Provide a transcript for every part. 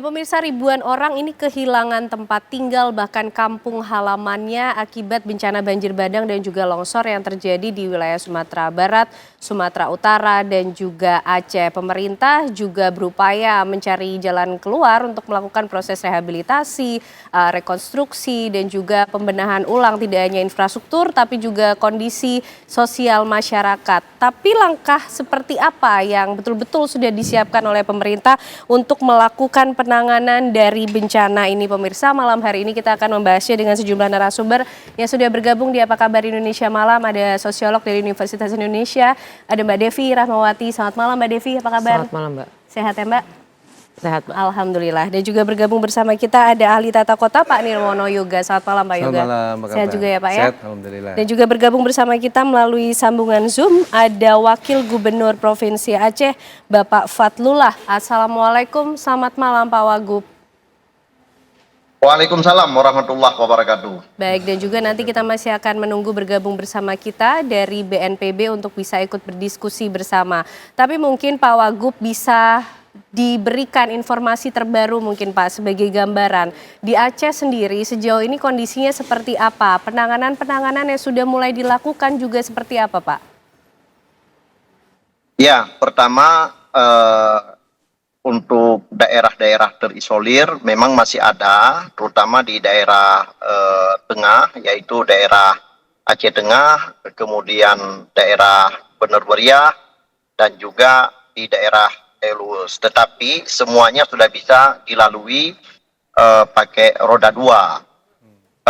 Pemirsa, ribuan orang ini kehilangan tempat tinggal bahkan kampung halamannya akibat bencana banjir bandang dan juga longsor yang terjadi di wilayah Sumatera Barat, Sumatera Utara dan juga Aceh. Pemerintah juga berupaya mencari jalan keluar untuk melakukan proses rehabilitasi, rekonstruksi dan juga pembenahan ulang tidak hanya infrastruktur tapi juga kondisi sosial masyarakat. Tapi langkah seperti apa yang betul-betul sudah disiapkan oleh pemerintah untuk melakukan penanganan dari bencana ini, pemirsa? Malam hari ini kita akan membahasnya dengan sejumlah narasumber yang sudah bergabung di Apa Kabar Indonesia Malam. Ada sosiolog dari Universitas Indonesia, ada Mbak Devi Rahmawati. Selamat malam Mbak Devi, apa kabar? Selamat malam Mbak. Sehat ya Mbak? Sehat Mbak. Alhamdulillah. Dan juga bergabung bersama kita ada ahli tata kota Pak Nirwono Yoga. Selamat malam Pak Yoga. Selamat malam, apa kabar? Sehat juga ya Pak ya? Sehat, alhamdulillah. Dan juga bergabung bersama kita melalui sambungan Zoom ada Wakil Gubernur Provinsi Aceh Bapak Fatlullah. Assalamualaikum, selamat malam Pak Wagub. Waalaikumsalam warahmatullahi wabarakatuh. Baik, dan juga nanti kita masih akan menunggu bergabung bersama kita dari BNPB untuk bisa ikut berdiskusi bersama. Tapi mungkin Pak Wagub bisa diberikan informasi terbaru mungkin Pak sebagai gambaran. Di Aceh sendiri sejauh ini kondisinya seperti apa? Penanganan yang sudah mulai dilakukan juga seperti apa Pak? Ya, pertama untuk daerah-daerah terisolir memang masih ada, terutama di daerah tengah, yaitu daerah Aceh Tengah, kemudian daerah Bener Meriah, dan juga di daerah Elus. Tetapi semuanya sudah bisa dilalui pakai roda 2.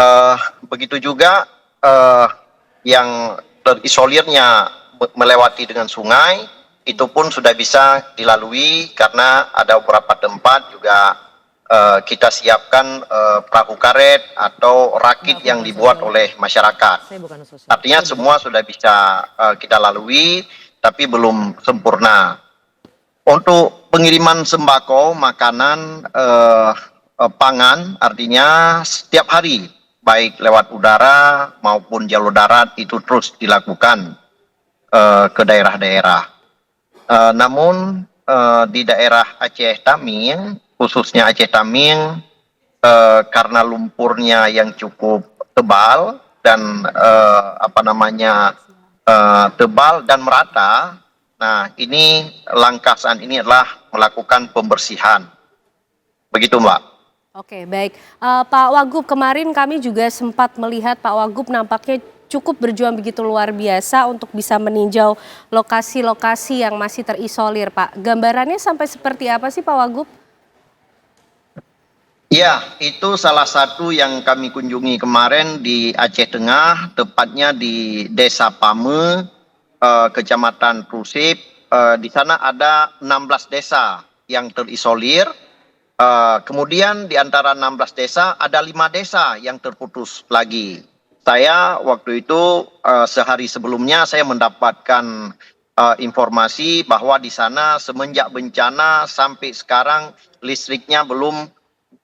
Begitu juga yang terisolirnya melewati dengan sungai, itu pun sudah bisa dilalui karena ada beberapa tempat juga kita siapkan perahu karet atau rakit yang dibuat oleh masyarakat. Artinya semua sudah bisa kita lalui, tapi belum sempurna. Untuk pengiriman sembako, makanan, pangan, artinya setiap hari, baik lewat udara maupun jalur darat itu terus dilakukan ke daerah-daerah. Namun di daerah Aceh Taming, khususnya Aceh Taming, karena lumpurnya yang cukup tebal dan tebal dan merata, nah ini langkah saat ini adalah melakukan pembersihan. Begitu Mbak. Oke, baik. Pak Wagub, kemarin kami juga sempat melihat Pak Wagub nampaknya cukup berjuang begitu luar biasa untuk bisa meninjau lokasi-lokasi yang masih terisolir, Pak. Gambarannya sampai seperti apa sih, Pak Wagub? Ya, itu salah satu yang kami kunjungi kemarin di Aceh Tengah, tepatnya di Desa Pame, Kecamatan Prusip. Di sana ada 16 desa yang terisolir. Kemudian di antara 16 desa ada 5 desa yang terputus lagi. Saya waktu itu sehari sebelumnya saya mendapatkan informasi bahwa di sana semenjak bencana sampai sekarang listriknya belum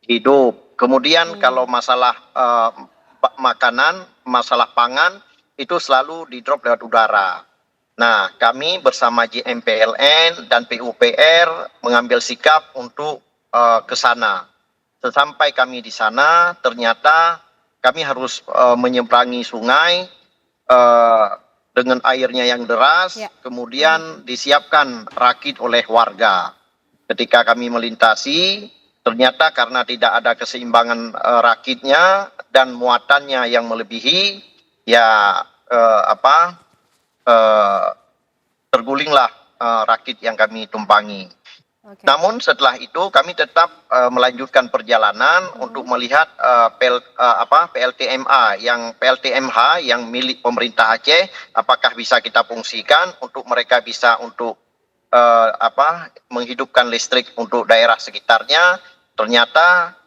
hidup. Kemudian kalau masalah makanan, masalah pangan itu selalu di drop lewat udara. Nah, kami bersama JMPLN dan PUPR mengambil sikap untuk ke sana. Sesampai kami di sana, ternyata kami harus menyeberangi sungai dengan airnya yang deras, kemudian disiapkan rakit oleh warga. Ketika kami melintasi, ternyata karena tidak ada keseimbangan rakitnya dan muatannya yang melebihi, ya tergulinglah rakit yang kami tumpangi. Okay. Namun setelah itu kami tetap melanjutkan perjalanan untuk melihat PLTMA yang PLTMH yang milik pemerintah Aceh, apakah bisa kita fungsikan untuk mereka bisa untuk menghidupkan listrik untuk daerah sekitarnya. Ternyata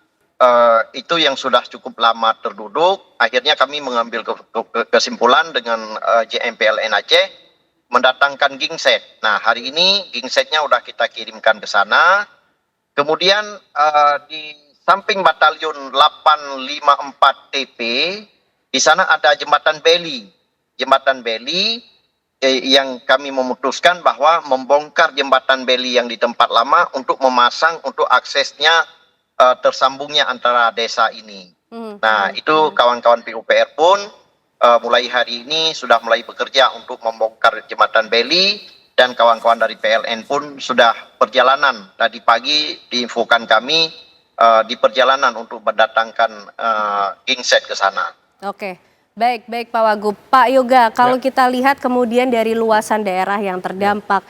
itu yang sudah cukup lama terduduk. Akhirnya kami mengambil kesimpulan dengan JMPLN Aceh mendatangkan genset. Nah, hari ini gensetnya udah kita kirimkan ke sana. Kemudian di samping batalion 854 TP, di sana ada jembatan Beli. Jembatan Beli yang kami memutuskan bahwa membongkar jembatan Beli yang di tempat lama untuk memasang untuk aksesnya tersambungnya antara desa ini. Hmm, Nah, itu kawan-kawan PUPR pun mulai hari ini sudah mulai bekerja untuk membongkar jembatan Beli, dan kawan-kawan dari PLN pun sudah perjalanan tadi pagi diinfokan kami di perjalanan untuk mendatangkan genset ke sana. Oke, baik, baik Pak Wagub. Pak Yoga, kalau Ya. kita lihat kemudian dari luasan daerah yang terdampak,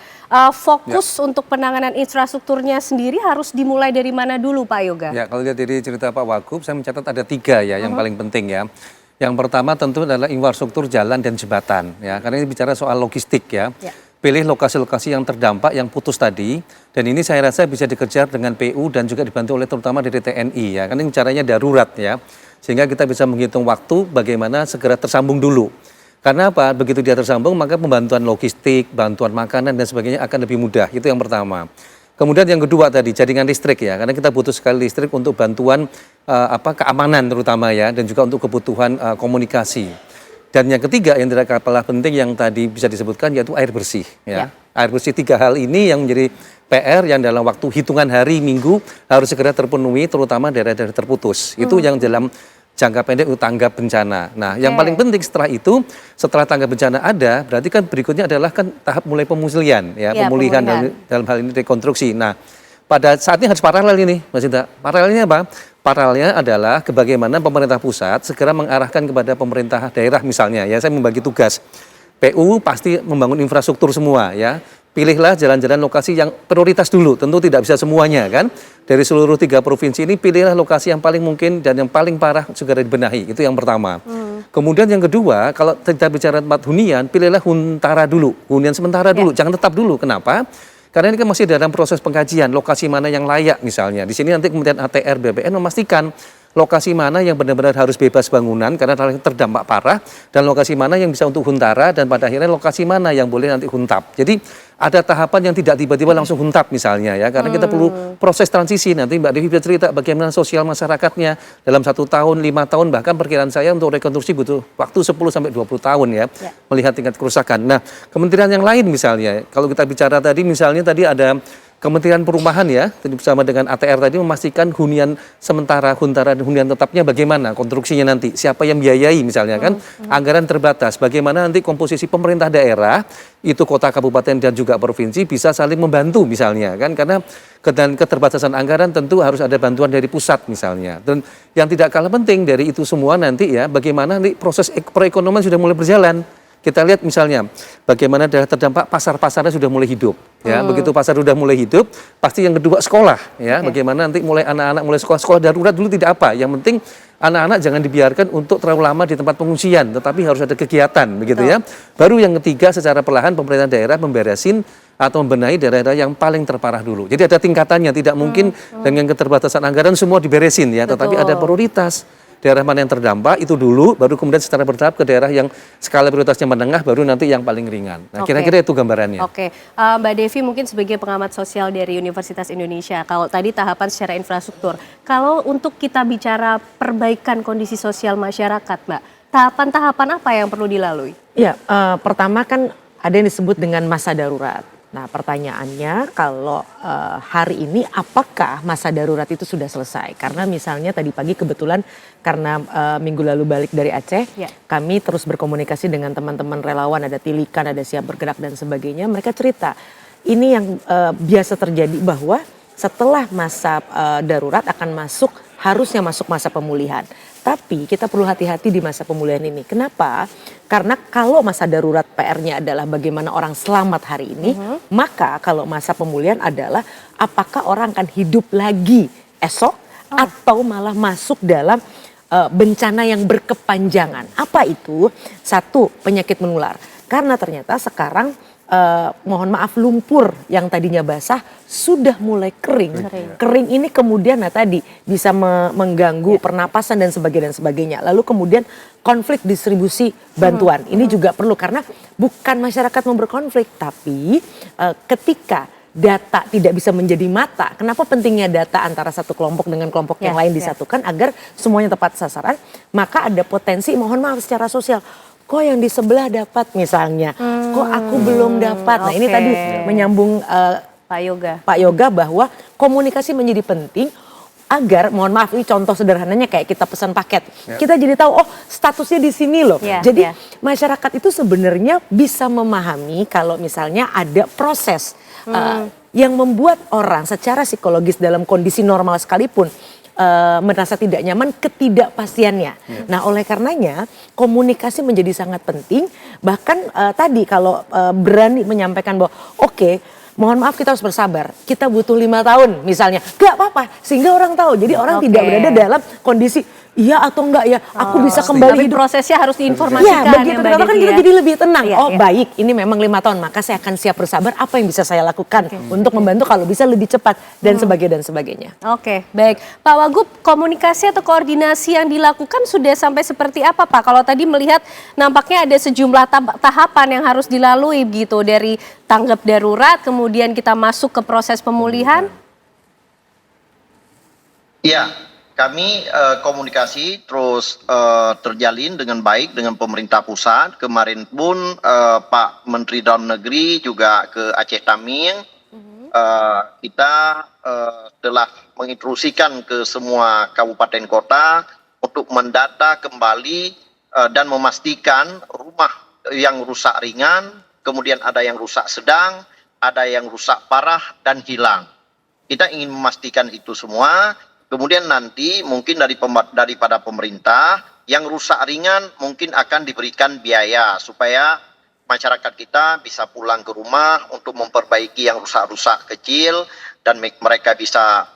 fokus untuk penanganan infrastrukturnya sendiri harus dimulai dari mana dulu Pak Yoga? Ya, kalau lihat dari cerita Pak Wagub, saya mencatat ada 3 ya yang paling penting ya. Yang pertama tentu adalah infrastruktur jalan dan jembatan ya, karena ini bicara soal logistik ya. Ya. Pilih lokasi-lokasi yang terdampak, yang putus tadi, dan ini saya rasa bisa dikejar dengan PU dan juga dibantu oleh terutama dari TNI ya, karena ini caranya darurat ya, sehingga kita bisa menghitung waktu bagaimana segera tersambung dulu. Karena apa? Begitu dia tersambung, maka pembantuan logistik, bantuan makanan dan sebagainya akan lebih mudah. Itu yang pertama. Kemudian yang kedua tadi jaringan listrik ya, karena kita butuh sekali listrik untuk bantuan keamanan terutama ya, dan juga untuk kebutuhan komunikasi. Dan yang ketiga yang tidak kalah penting yang tadi bisa disebutkan yaitu air bersih ya. Air bersih 3 hal ini yang menjadi PR yang dalam waktu hitungan hari minggu harus segera terpenuhi, terutama daerah-daerah terputus. Itu yang dalam jangka pendek untuk tanggap bencana. Nah, yang paling penting setelah itu, setelah tanggap bencana ada, berarti kan berikutnya adalah kan tahap mulai pemulihan ya, pemulihan. Dalam hal ini rekonstruksi. Nah, pada saat ini harus paralel ini, Mas Indra. Paralelnya apa? Paralelnya adalah bagaimana pemerintah pusat segera mengarahkan kepada pemerintah daerah misalnya ya, saya membagi tugas. PU pasti membangun infrastruktur semua ya. Pilihlah jalan-jalan lokasi yang prioritas dulu, tentu tidak bisa semuanya kan. Dari seluruh 3 provinsi ini pilihlah lokasi yang paling mungkin dan yang paling parah segera dibenahi, itu yang pertama. Kemudian yang kedua, kalau kita bicara tempat hunian, pilihlah huntara dulu, hunian sementara dulu, jangan tetap dulu. Kenapa? Karena ini kan masih dalam proses pengkajian, lokasi mana yang layak misalnya. Di sini nanti kemudian ATR BPN memastikan lokasi mana yang benar-benar harus bebas bangunan karena terdampak parah, dan lokasi mana yang bisa untuk huntara, dan pada akhirnya lokasi mana yang boleh nanti huntap. Jadi ada tahapan yang tidak tiba-tiba langsung huntap misalnya ya, karena kita perlu proses transisi. Nanti Mbak Devi bisa cerita bagaimana sosial masyarakatnya dalam 1 tahun, 5 tahun, bahkan perkiraan saya untuk rekonstruksi butuh waktu 10-20 tahun ya, melihat tingkat kerusakan. Nah, kementerian yang lain misalnya, kalau kita bicara tadi misalnya tadi ada Kementerian Perumahan ya, bersama dengan ATR tadi memastikan hunian sementara, huntara dan hunian tetapnya bagaimana konstruksinya nanti, siapa yang biayai misalnya kan, anggaran terbatas, bagaimana nanti komposisi pemerintah daerah, itu kota, kabupaten dan juga provinsi bisa saling membantu misalnya kan, karena keterbatasan anggaran tentu harus ada bantuan dari pusat misalnya. Dan yang tidak kalah penting dari itu semua nanti ya, bagaimana nanti proses perekonomian sudah mulai berjalan. Kita lihat misalnya bagaimana daerah terdampak pasar-pasarnya sudah mulai hidup ya. Begitu pasar sudah mulai hidup, pasti yang kedua sekolah ya. Bagaimana nanti mulai anak-anak mulai sekolah darurat dulu tidak apa. Yang penting anak-anak jangan dibiarkan untuk terlalu lama di tempat pengungsian, tetapi harus ada kegiatan begitu ya. Baru yang ketiga secara perlahan pemerintah daerah memberesin atau membenahi daerah-daerah yang paling terparah dulu. Jadi ada tingkatannya, tidak mungkin dengan keterbatasan anggaran semua diberesin ya, tetapi ada prioritas. Daerah mana yang terdampak itu dulu, baru kemudian secara bertahap ke daerah yang skala prioritasnya menengah, baru nanti yang paling ringan. Nah, kira-kira itu gambarannya. Oke, Mbak Devi mungkin sebagai pengamat sosial dari Universitas Indonesia, kalau tadi tahapan secara infrastruktur, kalau untuk kita bicara perbaikan kondisi sosial masyarakat, Mbak, tahapan-tahapan apa yang perlu dilalui? Ya, pertama kan ada yang disebut dengan masa darurat. Nah, pertanyaannya kalau hari ini apakah masa darurat itu sudah selesai? Karena misalnya tadi pagi kebetulan karena minggu lalu balik dari Aceh, kami terus berkomunikasi dengan teman-teman relawan, ada Tilikan, ada Siap Bergerak dan sebagainya. Mereka cerita, ini yang biasa terjadi bahwa setelah masa darurat akan harusnya masuk masa pemulihan. Tapi kita perlu hati-hati di masa pemulihan ini. Kenapa? Karena kalau masa darurat PR-nya adalah bagaimana orang selamat hari ini, maka kalau masa pemulihan adalah apakah orang akan hidup lagi esok atau malah masuk dalam bencana yang berkepanjangan. Apa itu? 1, penyakit menular. Karena ternyata sekarang mohon maaf lumpur yang tadinya basah sudah mulai kering. Kering ini kemudian tadi bisa mengganggu pernapasan dan sebagainya. Lalu kemudian konflik distribusi bantuan. Ini juga perlu karena bukan masyarakat mau berkonflik, tapi ketika data tidak bisa menjadi mata. Kenapa pentingnya data antara satu kelompok dengan kelompok yang lain disatukan agar semuanya tepat sasaran? Maka ada potensi mohon maaf secara sosial. Kok yang di sebelah dapat misalnya, kok aku belum dapat. Nah ini tadi menyambung Pak Yoga bahwa komunikasi menjadi penting agar, mohon maaf ini contoh sederhananya kayak kita pesan paket, kita jadi tahu oh statusnya di sini loh. Jadi masyarakat itu sebenarnya bisa memahami kalau misalnya ada proses yang membuat orang secara psikologis dalam kondisi normal sekalipun merasa tidak nyaman, ketidakpastiannya. Nah, oleh karenanya komunikasi menjadi sangat penting. Bahkan tadi kalau berani menyampaikan bahwa oke, mohon maaf kita harus bersabar, kita butuh 5 tahun misalnya, gak apa-apa, sehingga orang tahu. Jadi orang tidak berada dalam kondisi iya atau enggak ya, aku bisa kembali hidup. Prosesnya harus diinformasikan. Ya, begitu ternyata kan kita jadi lebih tenang. Baik, ini memang 5 tahun, maka saya akan siap bersabar. Apa yang bisa saya lakukan untuk membantu kalau bisa lebih cepat dan sebagainya. Oke, baik. Pak Wagub, komunikasi atau koordinasi yang dilakukan sudah sampai seperti apa, Pak? Kalau tadi melihat nampaknya ada sejumlah tahapan yang harus dilalui gitu, dari tanggap darurat, kemudian kita masuk ke proses pemulihan. Iya. Kami komunikasi terus terjalin dengan baik dengan pemerintah pusat. Kemarin pun Pak Menteri Dalam Negeri juga ke Aceh Taming. Kita telah menginstruksikan ke semua kabupaten kota untuk mendata kembali dan memastikan rumah yang rusak ringan, kemudian ada yang rusak sedang, ada yang rusak parah dan hilang. Kita ingin memastikan itu semua. Kemudian nanti mungkin daripada pemerintah yang rusak ringan mungkin akan diberikan biaya supaya masyarakat kita bisa pulang ke rumah untuk memperbaiki yang rusak-rusak kecil dan mereka bisa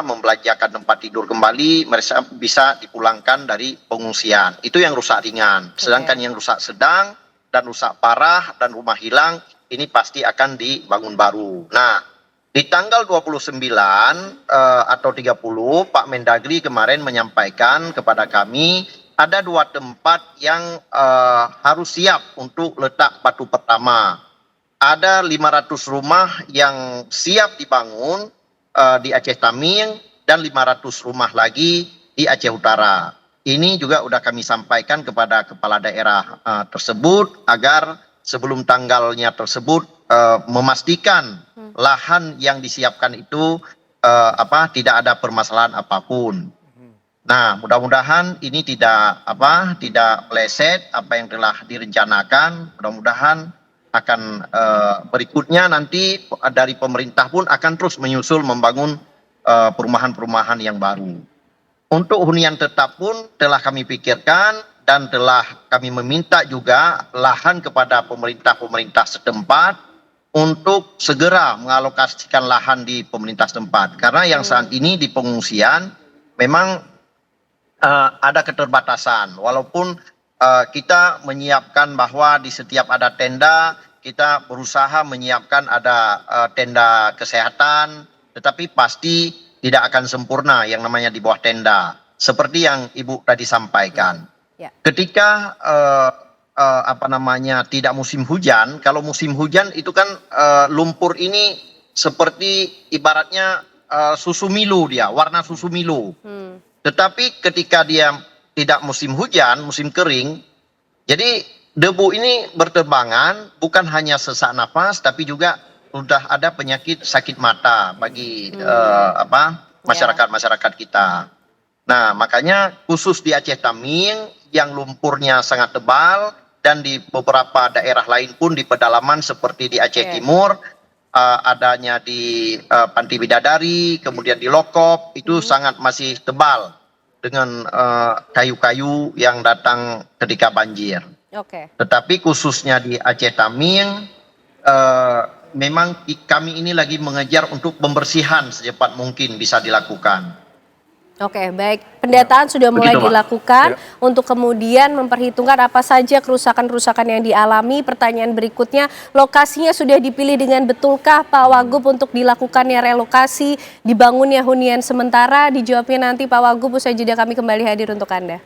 membelanjakan tempat tidur kembali, mereka bisa dipulangkan dari pengungsian. Itu yang rusak ringan. Sedangkan yang rusak sedang dan rusak parah dan rumah hilang ini pasti akan dibangun baru. Nah, di tanggal 29 atau 30 Pak Mendagri kemarin menyampaikan kepada kami ada 2 tempat yang harus siap untuk letak batu pertama. Ada 500 rumah yang siap dibangun di Aceh Taming dan 500 rumah lagi di Aceh Utara. Ini juga sudah kami sampaikan kepada kepala daerah tersebut agar sebelum tanggalnya tersebut memastikan lahan yang disiapkan itu tidak ada permasalahan apapun. Nah, mudah-mudahan ini tidak meleset apa yang telah direncanakan. Mudah-mudahan akan berikutnya nanti dari pemerintah pun akan terus menyusul membangun perumahan-perumahan yang baru. Untuk hunian tetap pun telah kami pikirkan dan telah kami meminta juga lahan kepada pemerintah-pemerintah setempat untuk segera mengalokasikan lahan di pemerintah setempat. Karena yang saat ini di pengungsian memang ada keterbatasan. Walaupun kita menyiapkan bahwa di setiap ada tenda, kita berusaha menyiapkan ada tenda kesehatan, tetapi pasti tidak akan sempurna yang namanya di bawah tenda. Seperti yang Ibu tadi sampaikan. Ketika tidak musim hujan, kalau musim hujan itu kan lumpur ini seperti ibaratnya susu Milo dia, warna susu Milo. Tetapi ketika dia tidak musim hujan, musim kering, jadi debu ini berterbangan, bukan hanya sesak nafas tapi juga sudah ada penyakit sakit mata bagi masyarakat kita. Nah, makanya khusus di Aceh Taming yang lumpurnya sangat tebal dan di beberapa daerah lain pun di pedalaman seperti di Aceh Timur, adanya di Panti Bidadari, kemudian di Lokop, itu sangat masih tebal dengan kayu-kayu yang datang ketika banjir. Tetapi khususnya di Aceh Taming, memang kami ini lagi mengejar untuk pembersihan secepat mungkin bisa dilakukan. Oke, baik. Pendataan sudah mulai dilakukan untuk kemudian memperhitungkan apa saja kerusakan-kerusakan yang dialami. Pertanyaan berikutnya, lokasinya sudah dipilih dengan betulkah Pak Wagub untuk dilakukannya relokasi, dibangunnya hunian sementara? Dijawabnya nanti Pak Wagub, usai jeda kami kembali hadir untuk Anda.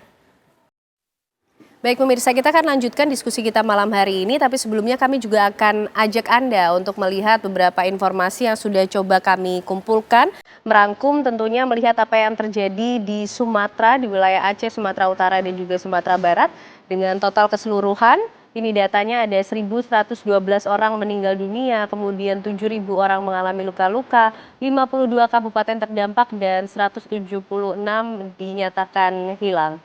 Baik pemirsa, kita akan lanjutkan diskusi kita malam hari ini, tapi sebelumnya kami juga akan ajak Anda untuk melihat beberapa informasi yang sudah coba kami kumpulkan, merangkum tentunya melihat apa yang terjadi di Sumatera, di wilayah Aceh, Sumatera Utara dan juga Sumatera Barat dengan total keseluruhan Ini datanya ada 1.112 orang meninggal dunia, kemudian 7.000 orang mengalami luka-luka, 52 kabupaten terdampak dan 176 dinyatakan hilang.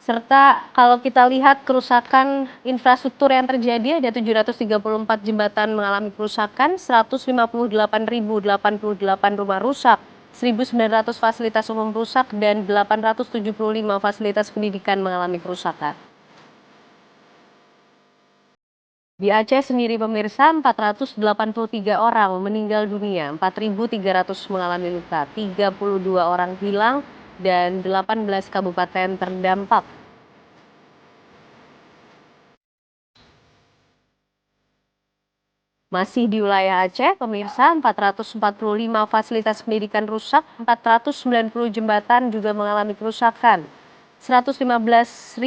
Serta kalau kita lihat kerusakan infrastruktur yang terjadi ada 734 jembatan mengalami kerusakan, 158.088 rumah rusak, 1.900 fasilitas umum rusak, dan 875 fasilitas pendidikan mengalami kerusakan. Di Aceh sendiri pemirsa 483 orang meninggal dunia, 4.300 mengalami luka, 32 orang hilang, dan 18 kabupaten terdampak. Masih di wilayah Aceh, pemirsa 445 fasilitas pendidikan rusak, 490 jembatan juga mengalami kerusakan. 115.678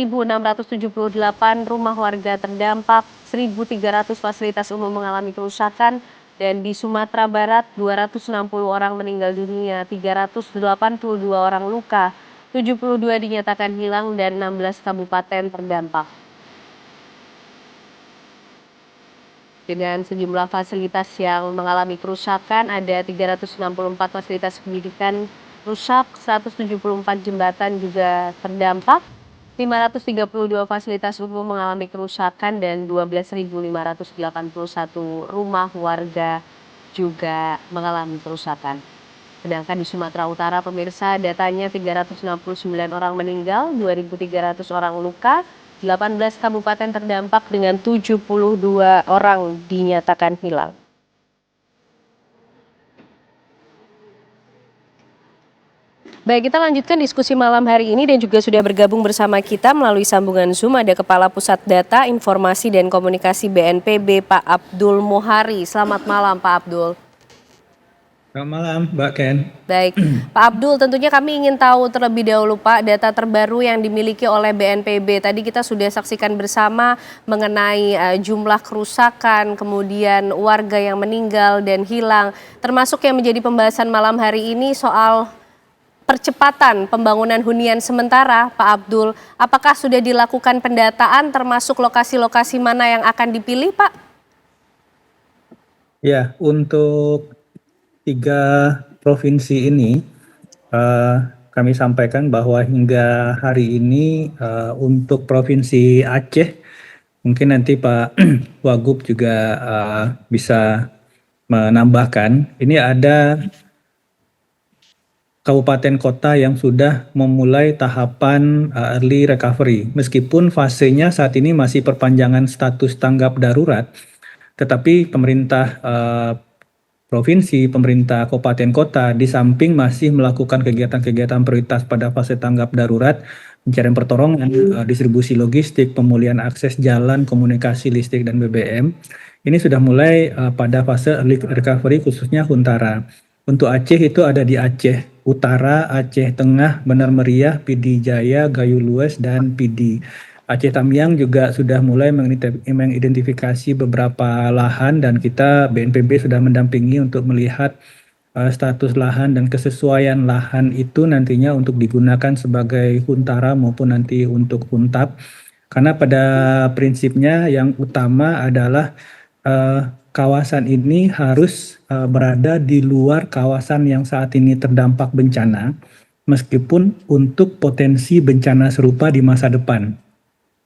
rumah warga terdampak, 1.300 fasilitas umum mengalami kerusakan, dan di Sumatera Barat 260 orang meninggal dunia, 382 orang luka, 72 dinyatakan hilang, dan 16 kabupaten terdampak. Dengan sejumlah fasilitas yang mengalami kerusakan, ada 364 fasilitas pendidikan rusak, 174 jembatan juga terdampak, 532 fasilitas umum mengalami kerusakan, dan 12.581 rumah warga juga mengalami kerusakan. Sedangkan di Sumatera Utara, pemirsa, datanya 369 orang meninggal, 2.300 orang luka, 18 kabupaten terdampak dengan 72 orang dinyatakan hilang. Baik, kita lanjutkan diskusi malam hari ini dan juga sudah bergabung bersama kita melalui sambungan Zoom ada Kepala Pusat Data, Informasi dan Komunikasi BNPB Pak Abdul Muhari. Selamat malam Pak Abdul. Selamat malam, Mbak Ken. Baik, Pak Abdul, tentunya kami ingin tahu terlebih dahulu Pak data terbaru yang dimiliki oleh BNPB. Tadi kita sudah saksikan bersama mengenai jumlah kerusakan, kemudian warga yang meninggal dan hilang, termasuk yang menjadi pembahasan malam hari ini soal percepatan pembangunan hunian sementara. Pak Abdul, apakah sudah dilakukan pendataan termasuk lokasi-lokasi mana yang akan dipilih Pak? Ya, untuk 3 provinsi ini kami sampaikan bahwa hingga hari ini untuk Provinsi Aceh, mungkin nanti Pak Wagub juga bisa menambahkan, ini ada kabupaten kota yang sudah memulai tahapan early recovery. Meskipun fasenya saat ini masih perpanjangan status tanggap darurat, tetapi pemerintah provinsi, pemerintah kabupaten kota di samping masih melakukan kegiatan-kegiatan prioritas pada fase tanggap darurat, pencarian pertolongan, distribusi logistik, pemulihan akses jalan, komunikasi listrik dan BBM. Ini sudah mulai pada fase early recovery khususnya Huntara. Untuk Aceh itu ada di Aceh Utara, Aceh Tengah, Benar Meriah, PD Jaya, Gayo Lues, dan PD Aceh Tamiang juga sudah mulai mengidentifikasi beberapa lahan dan kita BNPB sudah mendampingi untuk melihat status lahan dan kesesuaian lahan itu nantinya untuk digunakan sebagai huntara maupun nanti untuk huntap. Karena pada prinsipnya yang utama adalah kawasan ini harus berada di luar kawasan yang saat ini terdampak bencana, meskipun untuk potensi bencana serupa di masa depan.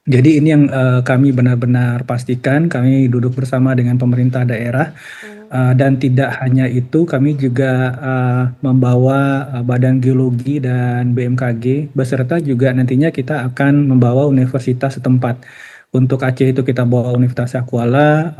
Jadi ini yang kami benar-benar pastikan, kami duduk bersama dengan pemerintah daerah dan tidak hanya itu, kami juga membawa Badan Geologi dan BMKG beserta juga nantinya kita akan membawa universitas setempat. Untuk Aceh itu kita bawa Universitas Kuala,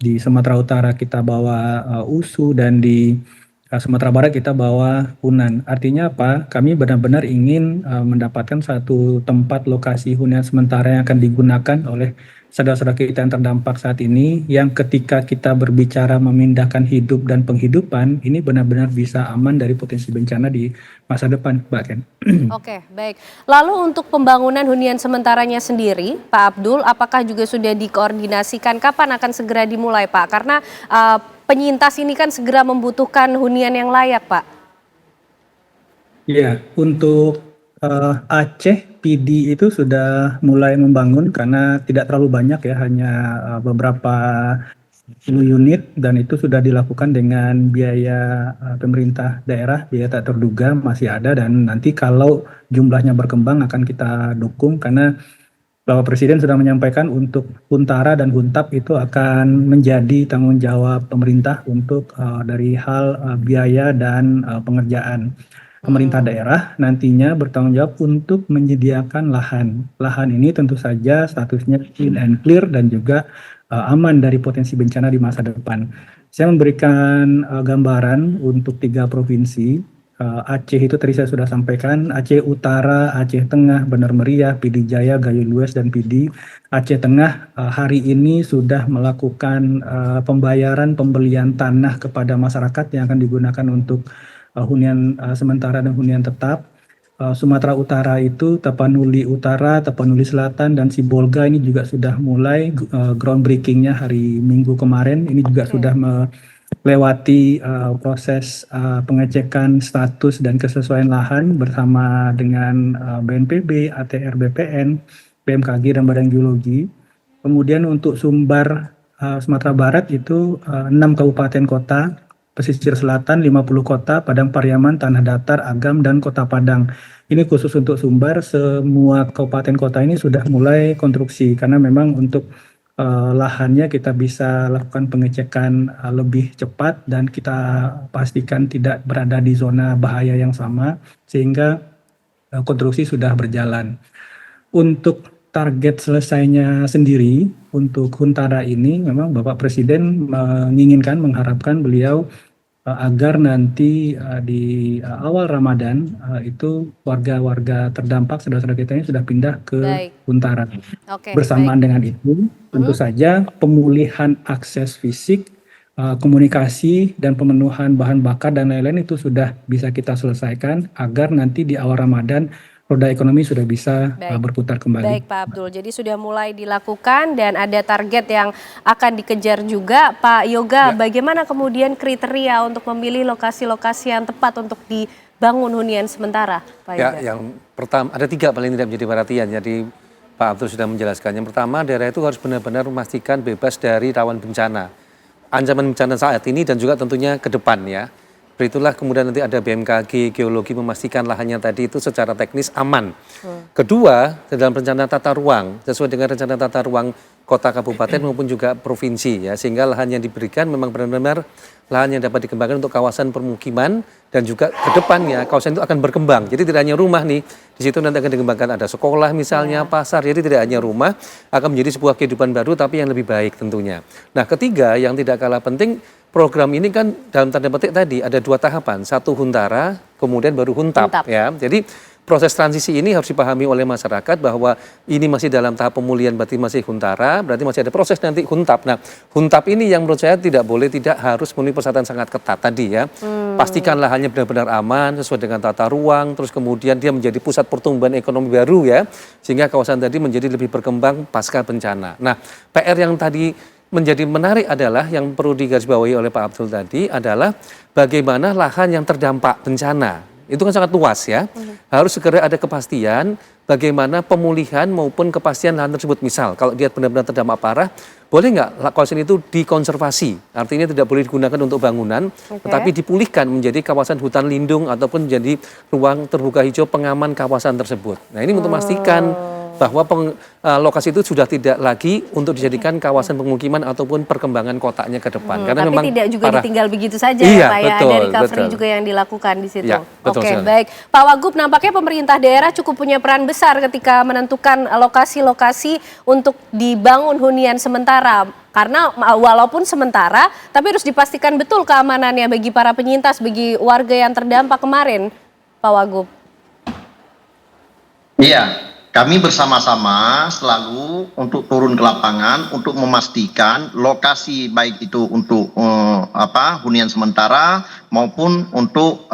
di Sumatera Utara kita bawa USU, dan di Sumatera Barat kita bawa Unan. Artinya apa? Kami benar-benar ingin mendapatkan satu tempat lokasi hunian sementara yang akan digunakan oleh saudara-saudara kita yang terdampak saat ini, yang ketika kita berbicara memindahkan hidup dan penghidupan, ini benar-benar bisa aman dari potensi bencana di masa depan, Mbak Ken. Oke, baik. Lalu untuk pembangunan hunian sementaranya sendiri, Pak Abdul, apakah juga sudah dikoordinasikan kapan akan segera dimulai, Pak? Karena penyintas ini kan segera membutuhkan hunian yang layak, Pak. Ya, untuk Aceh PD itu sudah mulai membangun karena tidak terlalu banyak ya, hanya beberapa puluh unit dan itu sudah dilakukan dengan biaya pemerintah daerah, biaya tak terduga masih ada dan nanti kalau jumlahnya berkembang akan kita dukung karena Bapak Presiden sudah menyampaikan untuk Huntara dan Huntap itu akan menjadi tanggung jawab pemerintah untuk dari hal biaya dan pengerjaan. Pemerintah daerah nantinya bertanggung jawab untuk menyediakan lahan. Lahan ini tentu saja statusnya clean and clear dan juga aman dari potensi bencana di masa depan. Saya memberikan gambaran untuk 3 provinsi. Aceh itu tadi saya sudah sampaikan, Aceh Utara, Aceh Tengah, Benar Meriah, PD Jaya, Gayo Lues, dan PD. Aceh Tengah hari ini sudah melakukan pembayaran pembelian tanah kepada masyarakat yang akan digunakan untuk hunian sementara dan hunian tetap. Sumatera Utara itu Tapanuli Utara, Tapanuli Selatan, dan Sibolga ini juga sudah mulai groundbreakingnya hari Minggu kemarin. Ini juga sudah melewati proses pengecekan status dan kesesuaian lahan bersama dengan BNPB, ATR BPN, BMKG, dan Badan Geologi. Kemudian untuk Sumbar Sumatera Barat itu 6 kabupaten kota, pesisir selatan 50 kota, Padang Pariaman, Tanah Datar, Agam, dan Kota Padang. Ini khusus untuk Sumbar, semua kabupaten kota ini sudah mulai konstruksi karena memang untuk lahannya kita bisa lakukan pengecekan lebih cepat dan kita pastikan tidak berada di zona bahaya yang sama sehingga konstruksi sudah berjalan. Untuk target selesainya sendiri untuk Huntara ini memang Bapak Presiden menginginkan, mengharapkan beliau agar nanti di awal Ramadan itu warga-warga terdampak saudara-saudara kita ini sudah pindah ke Huntara. Bersamaan dengan itu tentu saja pemulihan akses fisik, komunikasi dan pemenuhan bahan bakar dan lain-lain itu sudah bisa kita selesaikan agar nanti di awal Ramadan roda ekonomi sudah bisa berputar kembali. Baik Pak Abdul, jadi sudah mulai dilakukan dan ada target yang akan dikejar juga. Pak Yoga, bagaimana kemudian kriteria untuk memilih lokasi-lokasi yang tepat untuk dibangun hunian sementara, Pak Yoga? Ya, yang pertama ada 3 paling tidak menjadi perhatian. Jadi Pak Abdul sudah menjelaskan. Yang pertama, daerah itu harus benar-benar memastikan bebas dari rawan bencana, ancaman bencana saat ini dan juga tentunya ke depan ya. Beritulah kemudian nanti ada BMKG, geologi memastikan lahannya tadi itu secara teknis aman. Kedua, dalam rencana tata ruang, sesuai dengan rencana tata ruang kota, kabupaten maupun juga provinsi ya, sehingga lahan yang diberikan memang benar-benar lahan yang dapat dikembangkan untuk kawasan permukiman dan juga ke depannya kawasan itu akan berkembang. Jadi tidak hanya rumah nih, di situ nanti akan dikembangkan ada sekolah misalnya, pasar. Jadi tidak hanya rumah, akan menjadi sebuah kehidupan baru tapi yang lebih baik tentunya. Nah, ketiga yang tidak kalah penting, program ini kan dalam tanda petik tadi ada 2 tahapan, 1 Huntara, kemudian baru Huntap. Ya. Jadi proses transisi ini harus dipahami oleh masyarakat bahwa ini masih dalam tahap pemulihan, berarti masih Huntara, berarti masih ada proses nanti Huntap. Nah, Huntap ini yang menurut saya tidak harus memenuhi persyaratan sangat ketat tadi ya. Pastikan lahannya benar-benar aman sesuai dengan tata ruang, terus kemudian dia menjadi pusat pertumbuhan ekonomi baru ya, sehingga kawasan tadi menjadi lebih berkembang pasca bencana. Nah, PR yang tadi menjadi menarik adalah yang perlu digarisbawahi oleh Pak Abdul tadi adalah bagaimana lahan yang terdampak bencana. Itu kan sangat luas ya. Harus segera ada kepastian bagaimana pemulihan maupun kepastian lahan tersebut. Misal kalau dia benar-benar terdampak parah, boleh nggak kawasan itu dikonservasi? Artinya tidak boleh digunakan untuk bangunan, tetapi dipulihkan menjadi kawasan hutan lindung ataupun menjadi ruang terbuka hijau pengaman kawasan tersebut. Nah, ini untuk memastikan bahwa lokasi itu sudah tidak lagi untuk dijadikan kawasan pemukiman ataupun perkembangan kotanya ke depan. Karena tapi memang tidak juga ditinggal begitu saja iya, ya Pak ya, betul, ada recovery betul. juga yang dilakukan di situ. Ya, betul Oke, sekali. baik. Pak Wagub, nampaknya pemerintah daerah cukup punya peran besar ketika menentukan lokasi-lokasi untuk dibangun hunian sementara. Karena walaupun sementara, tapi harus dipastikan betul keamanannya bagi para penyintas, bagi warga yang terdampak kemarin, Pak Wagub. Iya. Kami bersama-sama selalu untuk turun ke lapangan untuk memastikan lokasi baik itu untuk hunian sementara maupun untuk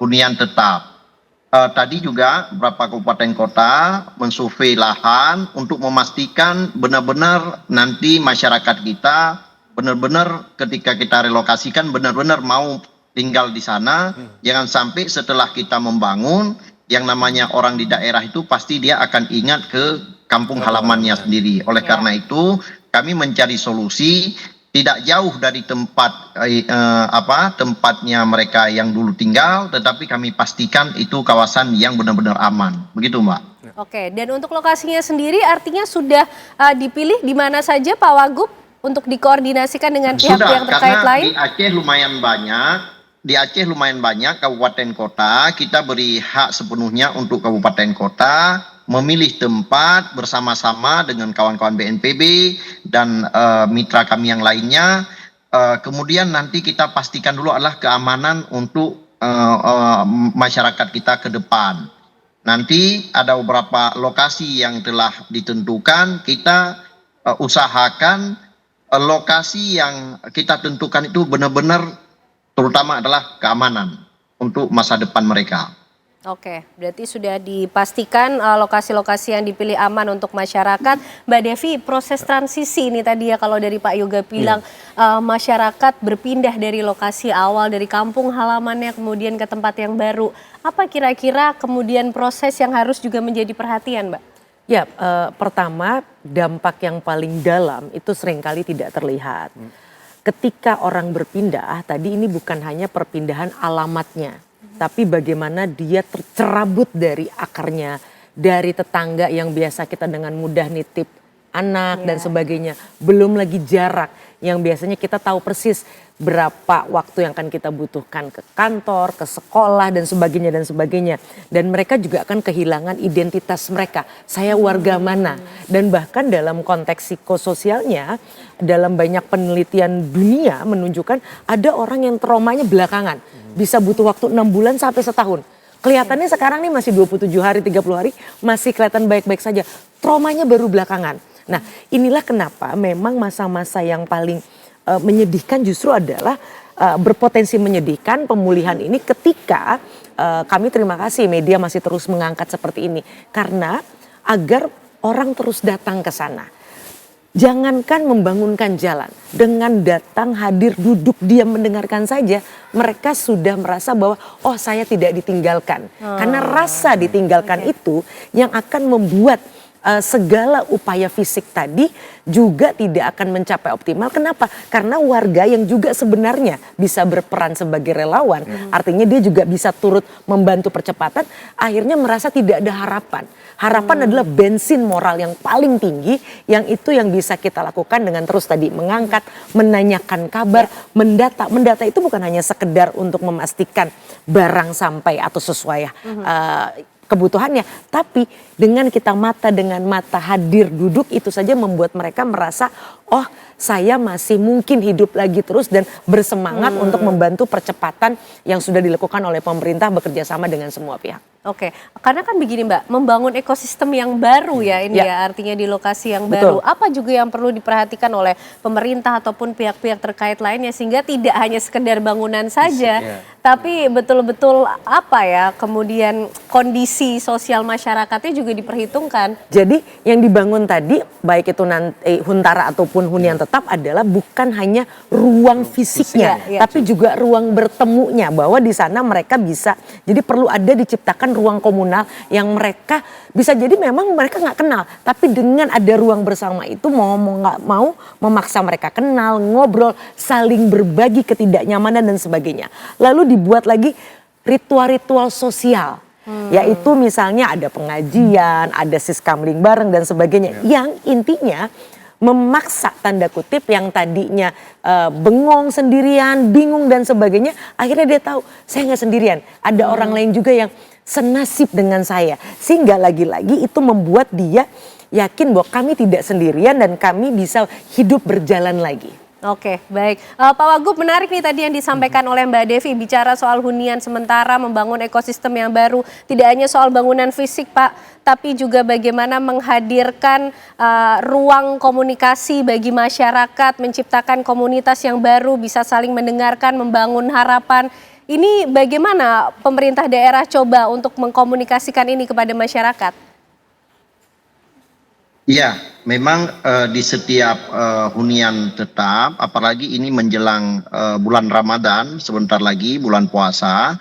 hunian tetap. Tadi juga beberapa kabupaten kota mensurvei lahan untuk memastikan benar-benar nanti masyarakat kita benar-benar ketika kita relokasikan benar-benar mau tinggal di sana. Jangan sampai setelah kita membangun yang namanya orang di daerah itu pasti dia akan ingat ke kampung halamannya sendiri. Oleh karena itu kami mencari solusi tidak jauh dari tempatnya mereka yang dulu tinggal, tetapi kami pastikan itu kawasan yang benar-benar aman. Begitu, Mbak. Oke, dan untuk lokasinya sendiri artinya sudah dipilih di mana saja Pak Wagub untuk dikoordinasikan dengan pihak-pihak terkait karena lain? di Aceh lumayan banyak kabupaten kota, kita beri hak sepenuhnya untuk kabupaten kota memilih tempat bersama-sama dengan kawan-kawan BNPB dan mitra kami yang lainnya. Kemudian nanti kita pastikan dulu adalah keamanan untuk masyarakat kita ke depan. Nanti ada beberapa lokasi yang telah ditentukan, kita usahakan lokasi yang kita tentukan itu benar-benar terutama adalah keamanan untuk masa depan mereka. Oke, berarti sudah dipastikan lokasi-lokasi yang dipilih aman untuk masyarakat. Mbak Devi, proses transisi ini tadi ya kalau dari Pak Yoga bilang masyarakat berpindah dari lokasi awal, dari kampung halamannya kemudian ke tempat yang baru. Apa kira-kira kemudian proses yang harus juga menjadi perhatian, Mbak? Ya, pertama dampak yang paling dalam itu seringkali tidak terlihat. Ketika orang berpindah, tadi ini bukan hanya perpindahan alamatnya, tapi bagaimana dia tercerabut dari akarnya, dari tetangga yang biasa kita dengan mudah nitip anak dan sebagainya. Belum lagi jarak yang biasanya kita tahu persis berapa waktu yang akan kita butuhkan ke kantor, ke sekolah dan sebagainya dan sebagainya. Dan mereka juga akan kehilangan identitas mereka. Saya warga mana? Dan bahkan dalam konteks psikososialnya, dalam banyak penelitian dunia menunjukkan ada orang yang traumanya belakangan. Bisa butuh waktu 6 bulan sampai setahun. Kelihatannya sekarang nih masih 27 hari, 30 hari masih kelihatan baik-baik saja. Traumanya baru belakangan. Nah, inilah kenapa memang masa-masa yang paling menyedihkan justru adalah berpotensi menyedihkan pemulihan ini ketika kami terima kasih media masih terus mengangkat seperti ini. Karena agar orang terus datang ke sana. Jangankan membangunkan jalan, dengan datang, hadir, duduk, diam, mendengarkan saja, mereka sudah merasa bahwa oh saya tidak ditinggalkan. Karena rasa ditinggalkan itu yang akan membuat segala upaya fisik tadi juga tidak akan mencapai optimal. Kenapa? Karena warga yang juga sebenarnya bisa berperan sebagai relawan, artinya dia juga bisa turut membantu percepatan, akhirnya merasa tidak ada harapan. Harapan adalah bensin moral yang paling tinggi, yang itu yang bisa kita lakukan dengan terus tadi mengangkat, menanyakan kabar, mendata. Mendata itu bukan hanya sekedar untuk memastikan barang sampai atau sesuai kebutuhannya, tapi dengan kita mata dengan mata hadir duduk itu saja membuat mereka merasa oh saya masih mungkin hidup lagi terus dan bersemangat untuk membantu percepatan yang sudah dilakukan oleh pemerintah bekerja sama dengan semua pihak. Oke, karena kan begini Mbak, membangun ekosistem yang baru ya ini ya artinya di lokasi yang baru. Betul. Apa juga yang perlu diperhatikan oleh pemerintah ataupun pihak-pihak terkait lainnya sehingga tidak hanya sekedar bangunan saja, tapi betul-betul apa ya kemudian kondisi sosial masyarakatnya juga diperhitungkan. Jadi yang dibangun tadi baik itu nanti huntara ataupun hunian tetap adalah bukan hanya ruang fisiknya, tapi juga ruang bertemunya bahwa di sana mereka bisa. Jadi perlu ada diciptakan ruang komunal yang mereka bisa jadi memang mereka nggak kenal, tapi dengan ada ruang bersama itu mau nggak mau memaksa mereka kenal, ngobrol, saling berbagi ketidaknyamanan dan sebagainya. Lalu dibuat lagi ritual-ritual sosial. Yaitu misalnya ada pengajian, ada siskamling bareng dan sebagainya. Yang intinya memaksa tanda kutip yang tadinya bengong sendirian, bingung dan sebagainya. Akhirnya dia tahu saya nggak sendirian. Ada orang lain juga yang senasib dengan saya. Sehingga lagi-lagi itu membuat dia yakin bahwa kami tidak sendirian dan kami bisa hidup berjalan lagi. Oke, baik. Pak Wagub, menarik nih tadi yang disampaikan oleh Mbak Devi, bicara soal hunian sementara, membangun ekosistem yang baru. Tidak hanya soal bangunan fisik, Pak, tapi juga bagaimana menghadirkan ruang komunikasi bagi masyarakat, menciptakan komunitas yang baru, bisa saling mendengarkan, membangun harapan. Ini bagaimana pemerintah daerah coba untuk mengkomunikasikan ini kepada masyarakat? Ya, memang di setiap hunian tetap, apalagi ini menjelang bulan Ramadan, sebentar lagi bulan puasa,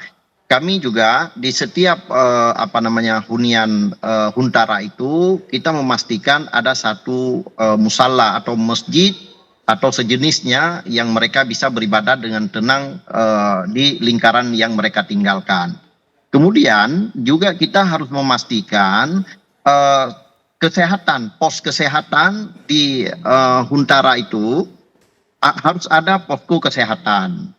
kami juga di setiap hunian Huntara itu kita memastikan ada satu musala atau masjid atau sejenisnya yang mereka bisa beribadah dengan tenang di lingkaran yang mereka tinggalkan. Kemudian juga kita harus memastikan kesehatan, pos kesehatan di Huntara itu harus ada posko kesehatan.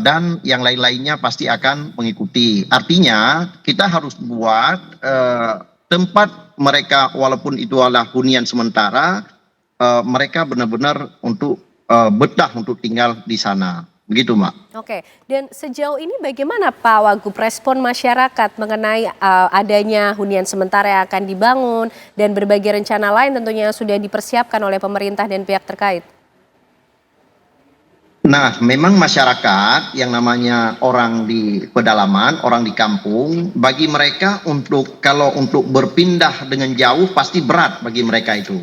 Dan yang lain-lainnya pasti akan mengikuti. Artinya kita harus buat tempat mereka walaupun itu adalah hunian sementara, mereka benar-benar untuk betah untuk tinggal di sana. Begitu, Mbak. Oke, dan sejauh ini bagaimana Pak Wagub respon masyarakat mengenai adanya hunian sementara yang akan dibangun dan berbagai rencana lain tentunya yang sudah dipersiapkan oleh pemerintah dan pihak terkait? Nah, memang masyarakat yang namanya orang di pedalaman, orang di kampung, bagi mereka kalau untuk berpindah dengan jauh pasti berat bagi mereka itu.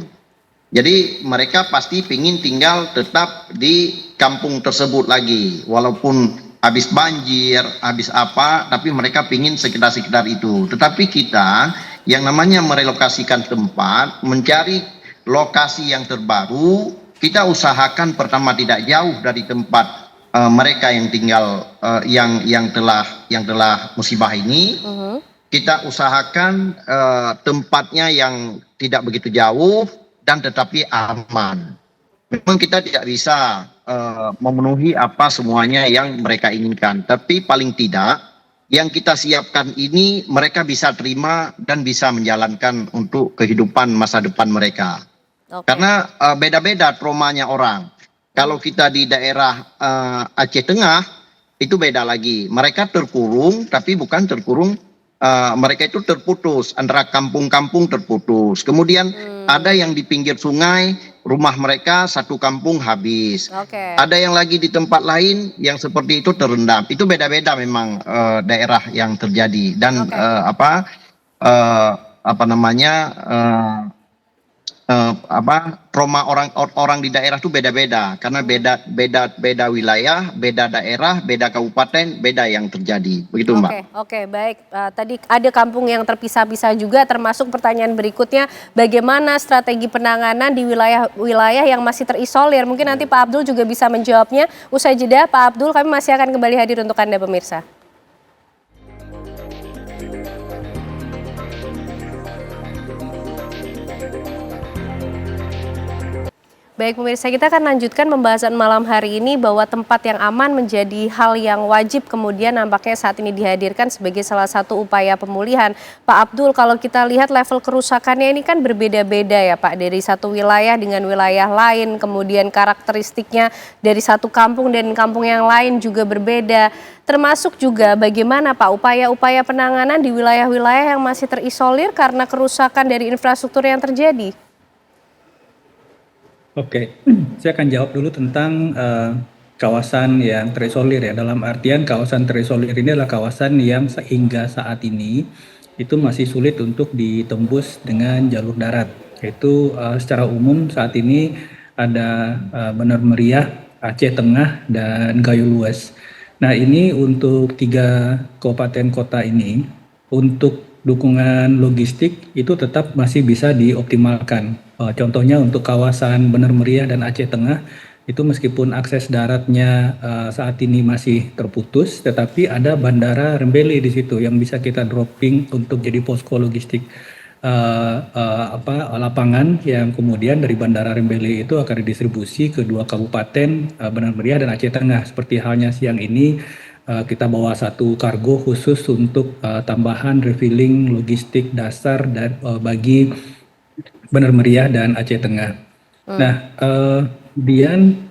Jadi mereka pasti ingin tinggal tetap di kampung tersebut lagi, walaupun habis banjir, habis apa, tapi mereka ingin sekitar-sekitar itu. Tetapi kita yang namanya merelokasikan tempat, mencari lokasi yang terbaru, kita usahakan pertama tidak jauh dari tempat mereka yang tinggal yang telah musibah ini. Kita usahakan tempatnya yang tidak begitu jauh dan tetapi aman. Memang kita tidak bisa memenuhi apa semuanya yang mereka inginkan, tapi paling tidak yang kita siapkan ini mereka bisa terima dan bisa menjalankan untuk kehidupan masa depan mereka. Karena beda-beda traumanya orang. Kalau kita di daerah Aceh Tengah itu beda lagi. Mereka terkurung, tapi bukan terkurung. Mereka itu terputus antara kampung-kampung terputus. Kemudian ada yang di pinggir sungai, rumah mereka satu kampung habis. Ada yang lagi di tempat lain yang seperti itu terendam. Itu beda-beda memang daerah yang terjadi dan trauma orang di daerah itu beda-beda karena beda wilayah, beda daerah, beda kabupaten, beda yang terjadi. Begitu, Mbak. Oke, baik. Tadi ada kampung yang terpisah-pisah juga, termasuk pertanyaan berikutnya, bagaimana strategi penanganan di wilayah yang masih terisolir? Mungkin nanti Pak Abdul juga bisa menjawabnya. Usai jeda, Pak Abdul, kami masih akan kembali hadir untuk Anda pemirsa. Baik pemirsa, kita akan lanjutkan pembahasan malam hari ini bahwa tempat yang aman menjadi hal yang wajib kemudian nampaknya saat ini dihadirkan sebagai salah satu upaya pemulihan. Pak Abdul, kalau kita lihat level kerusakannya ini kan berbeda-beda ya Pak, dari satu wilayah dengan wilayah lain, kemudian karakteristiknya dari satu kampung dan kampung yang lain juga berbeda. Termasuk juga bagaimana Pak upaya-upaya penanganan di wilayah-wilayah yang masih terisolir karena kerusakan dari infrastruktur yang terjadi. Oke, saya akan jawab dulu tentang kawasan yang terisolir ya. Dalam artian kawasan terisolir ini adalah kawasan yang sehingga saat ini itu masih sulit untuk ditembus dengan jalur darat. Yaitu secara umum saat ini ada Benar Meriah, Aceh Tengah, dan Gayo Luas. Nah ini untuk 3 kabupaten kota ini, untuk dukungan logistik itu tetap masih bisa dioptimalkan. Contohnya untuk kawasan Benar Meriah dan Aceh Tengah itu meskipun akses daratnya saat ini masih terputus, tetapi ada Bandara Rembele di situ yang bisa kita dropping untuk jadi posko logistik lapangan yang kemudian dari Bandara Rembele itu akan didistribusi ke 2 kabupaten Benar Meriah dan Aceh Tengah. Seperti halnya siang ini kita bawa 1 kargo khusus untuk tambahan refilling logistik dasar dan bagi Benar Meriah dan Aceh Tengah. Nah, kemudian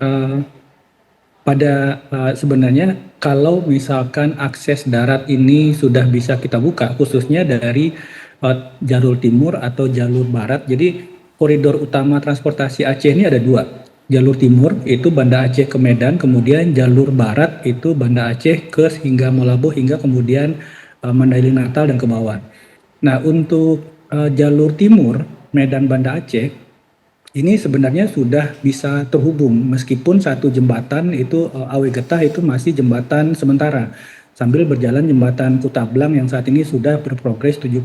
sebenarnya kalau misalkan akses darat ini sudah bisa kita buka, khususnya dari jalur timur atau jalur barat. Jadi koridor utama transportasi Aceh ini ada 2. Jalur timur itu Banda Aceh ke Medan, kemudian jalur barat itu Banda Aceh ke hingga Malabo hingga kemudian Mandailing Natal dan ke bawah. Nah, untuk jalur timur Medan Banda Aceh ini sebenarnya sudah bisa terhubung meskipun satu jembatan itu Awe Getah itu masih jembatan sementara. sambil berjalan jembatan Kutablang yang saat ini sudah berprogres 70%.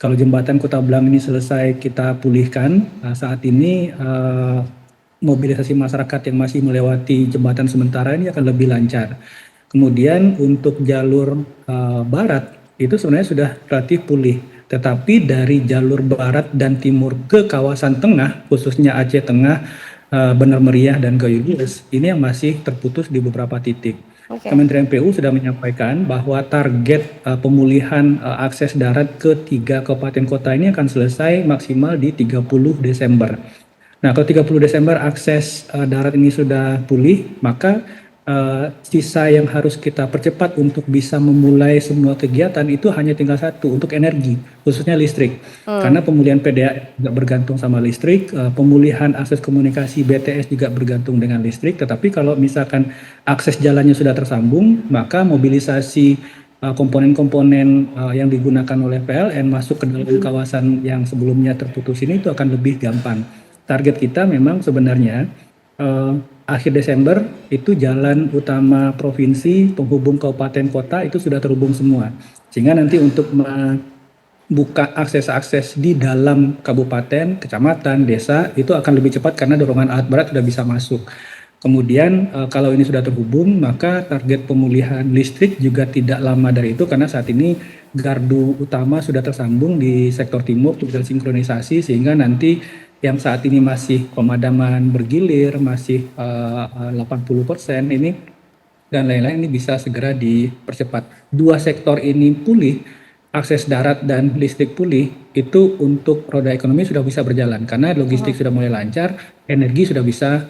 Kalau jembatan Kutablang ini selesai kita pulihkan, saat ini mobilisasi masyarakat yang masih melewati jembatan sementara ini akan lebih lancar. Kemudian untuk jalur barat itu sebenarnya sudah relatif pulih. Tetapi dari jalur barat dan timur ke kawasan tengah, khususnya Aceh Tengah, Benar Meriah dan Gayulis, ini yang masih terputus di beberapa titik. Kementerian PU sudah menyampaikan bahwa target pemulihan akses darat ke 3 kabupaten kota ini akan selesai maksimal di 30 Desember. Nah, kalau 30 Desember akses darat ini sudah pulih, maka sisa yang harus kita percepat untuk bisa memulai semua kegiatan itu hanya tinggal satu, untuk energi, khususnya listrik. Karena pemulihan PDA juga bergantung sama listrik, pemulihan akses komunikasi BTS juga bergantung dengan listrik. Tetapi kalau misalkan akses jalannya sudah tersambung, maka mobilisasi komponen-komponen yang digunakan oleh PLN masuk ke dalam kawasan yang sebelumnya terputus ini itu akan lebih gampang. Target kita memang sebenarnya akhir Desember itu jalan utama provinsi penghubung kabupaten kota itu sudah terhubung semua. Sehingga nanti untuk membuka akses-akses di dalam kabupaten, kecamatan, desa itu akan lebih cepat karena dorongan alat berat sudah bisa masuk. Kemudian kalau ini sudah terhubung, maka target pemulihan listrik juga tidak lama dari itu karena saat ini gardu utama sudah tersambung di sektor timur untuk sinkronisasi sehingga nanti yang saat ini masih pemadaman bergilir, masih 80% ini dan lain-lain ini bisa segera dipercepat. Dua sektor ini pulih, akses darat dan listrik pulih, itu untuk roda ekonomi sudah bisa berjalan karena logistik sudah mulai lancar, energi sudah bisa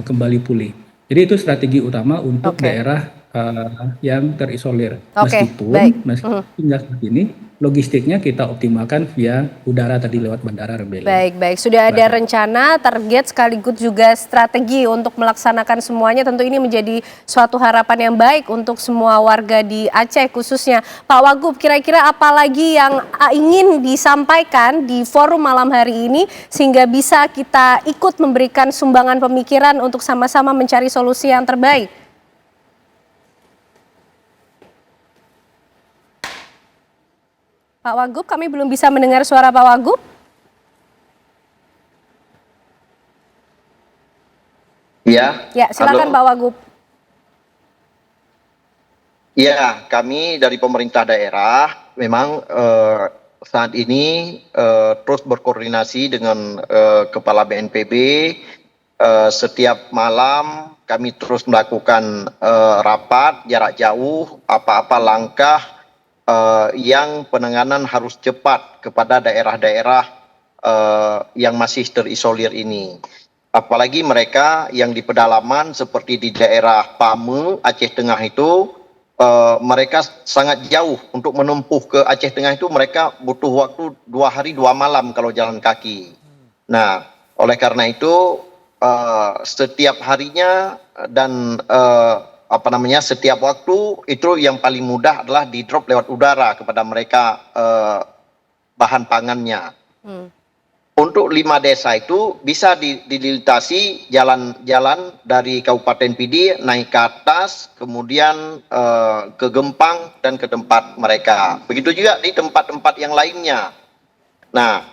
kembali pulih. Jadi itu strategi utama untuk daerah yang terisolir. Meskipun hingga saat ini logistiknya kita optimalkan via udara tadi lewat Bandara Rebellion. Baik. Sudah ada rencana, target sekaligus juga strategi untuk melaksanakan semuanya. Tentu ini menjadi suatu harapan yang baik untuk semua warga di Aceh khususnya. Pak Wagub, kira-kira apa lagi yang ingin disampaikan di forum malam hari ini sehingga bisa kita ikut memberikan sumbangan pemikiran untuk sama-sama mencari solusi yang terbaik? Pak Wagub, kami belum bisa mendengar suara Pak Wagub. Ya, silakan Pak Wagub. Ya, kami dari pemerintah daerah memang saat ini terus berkoordinasi dengan Kepala BNPB. Setiap malam kami terus melakukan rapat jarak jauh, apa-apa langkah yang penanganan harus cepat kepada daerah-daerah yang masih terisolir ini. Apalagi mereka yang di pedalaman seperti di daerah Pame, Aceh Tengah itu, mereka sangat jauh untuk menempuh ke Aceh Tengah itu mereka butuh waktu 2 hari 2 malam kalau jalan kaki. Nah, oleh karena itu setiap harinya dan setiap waktu itu yang paling mudah adalah di drop lewat udara kepada mereka bahan pangannya. Untuk 5 desa itu bisa dilintasi jalan-jalan dari Kabupaten Pidi naik ke atas, kemudian ke Gempang dan ke tempat mereka. Begitu juga di tempat-tempat yang lainnya. Nah,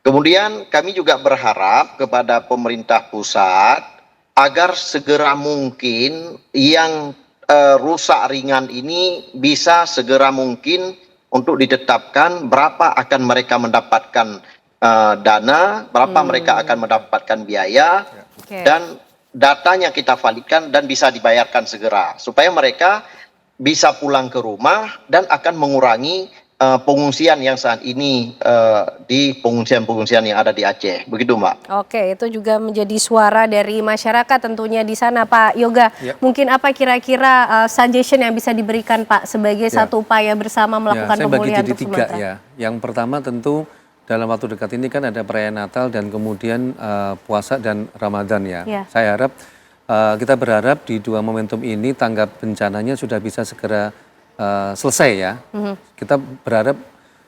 kemudian kami juga berharap kepada pemerintah pusat agar segera mungkin yang rusak ringan ini bisa segera mungkin untuk ditetapkan berapa akan mereka mendapatkan dana, berapa mereka akan mendapatkan biaya, dan datanya kita validkan dan bisa dibayarkan segera supaya mereka bisa pulang ke rumah dan akan mengurangi pengungsian yang saat ini di pengungsian-pengungsian yang ada di Aceh. Begitu, Mbak. Oke, itu juga menjadi suara dari masyarakat tentunya di sana, Pak Yoga. Mungkin apa kira-kira suggestion yang bisa diberikan, Pak, sebagai satu upaya bersama melakukan pemulihan untuk Sumatera? Ya. Yang pertama tentu dalam waktu dekat ini kan ada perayaan Natal dan kemudian puasa dan Ramadan ya. Saya harap kita berharap di 2 momentum ini tanggap bencananya sudah bisa segera selesai ya. Kita berharap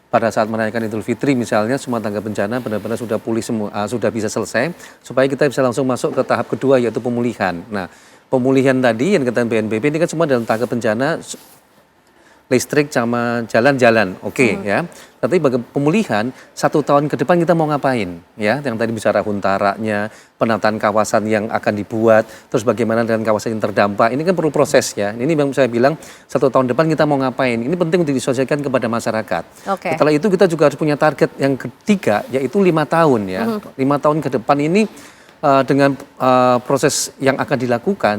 pada saat merayakan Idul Fitri misalnya semua tanggap bencana benar-benar sudah pulih semua, sudah bisa selesai supaya kita bisa langsung masuk ke tahap kedua yaitu pemulihan. Nah, pemulihan tadi yang dikatakan BNPB ini kan semua dalam tangga bencana listrik sama jalan-jalan, oke ya. Tapi bagi pemulihan 1 tahun ke depan kita mau ngapain ya? Yang tadi bicara huntaranya, penataan kawasan yang akan dibuat, terus bagaimana dengan kawasan yang terdampak. Ini kan perlu proses ya. Ini yang saya bilang 1 tahun depan kita mau ngapain. Ini penting untuk disosialisasikan kepada masyarakat. Setelah itu kita juga harus punya target yang ketiga, yaitu 5 tahun ya. 5 tahun ke depan ini dengan proses yang akan dilakukan,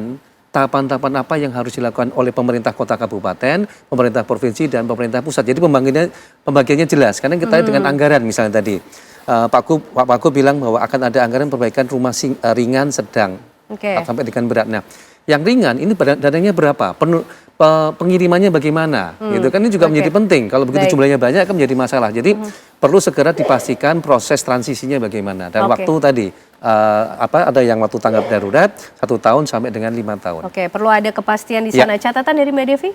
tahapan-tahapan apa yang harus dilakukan oleh pemerintah kota kabupaten, pemerintah provinsi, dan pemerintah pusat. Jadi pembagiannya jelas. Karena kita dengan anggaran misalnya tadi, Pak Wagub bilang bahwa akan ada anggaran perbaikan rumah ringan, sedang, sampai dengan berat. Nah, yang ringan ini dananya berapa? Pengirimannya bagaimana? Gitu kan ini juga menjadi penting. Kalau begitu jumlahnya banyak akan menjadi masalah. Jadi perlu segera dipastikan proses transisinya bagaimana. Dan waktu tadi ada yang waktu tanggap darurat 1 tahun sampai dengan 5 tahun. Oke, perlu ada kepastian di sana. Catatan dari Mbak Devi?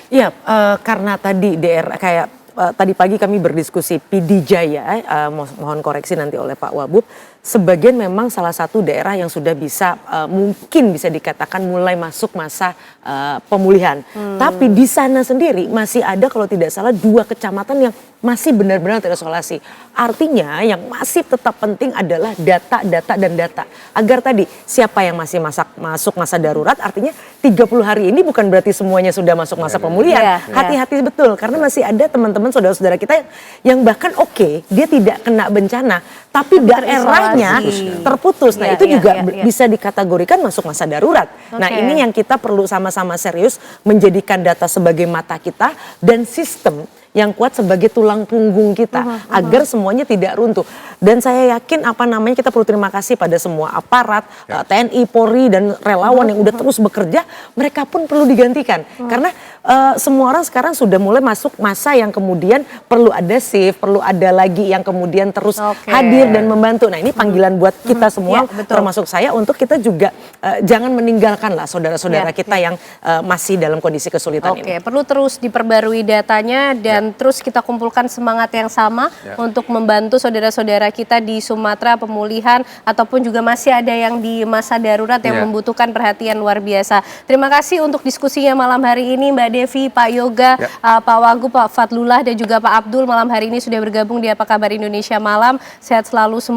Iya, karena tadi daerah kayak tadi pagi kami berdiskusi PD Jaya, mohon koreksi nanti oleh Pak Wabub, sebagian memang salah satu daerah yang sudah bisa mungkin bisa dikatakan mulai masuk masa pemulihan. Tapi di sana sendiri masih ada kalau tidak salah 2 kecamatan yang masih benar-benar terisolasi. Artinya yang masih tetap penting adalah data dan data. Agar tadi siapa yang masih masuk masa darurat, artinya 30 hari ini bukan berarti semuanya sudah masuk masa pemulihan. Hati-hati betul, karena masih ada teman-teman saudara-saudara kita yang bahkan dia tidak kena bencana, tapi daerahnya terputus. Nah itu juga bisa dikategorikan masuk masa darurat. Nah ini yang kita perlu sama-sama serius menjadikan data sebagai mata kita dan sistem yang kuat sebagai tulang punggung kita agar semuanya tidak runtuh. Dan saya yakin kita perlu terima kasih pada semua aparat TNI, Polri dan relawan yang udah terus bekerja, mereka pun perlu digantikan. Karena semua orang sekarang sudah mulai masuk masa yang kemudian perlu ada shift, perlu ada lagi yang kemudian terus hadir dan membantu. Nah ini panggilan buat kita semua, termasuk saya, untuk kita juga jangan meninggalkanlah saudara-saudara kita yang masih dalam kondisi kesulitan ini. Perlu terus diperbarui datanya dan terus kita kumpulkan semangat yang sama untuk membantu saudara-saudara kita di Sumatera pemulihan ataupun juga masih ada yang di masa darurat yang membutuhkan perhatian luar biasa. Terima kasih untuk diskusinya malam hari ini Mbak Devi, Pak Yoga, Pak Wagub, Pak Fadlullah dan juga Pak Abdul malam hari ini sudah bergabung di Apa Kabar Indonesia Malam. Sehat selalu semua.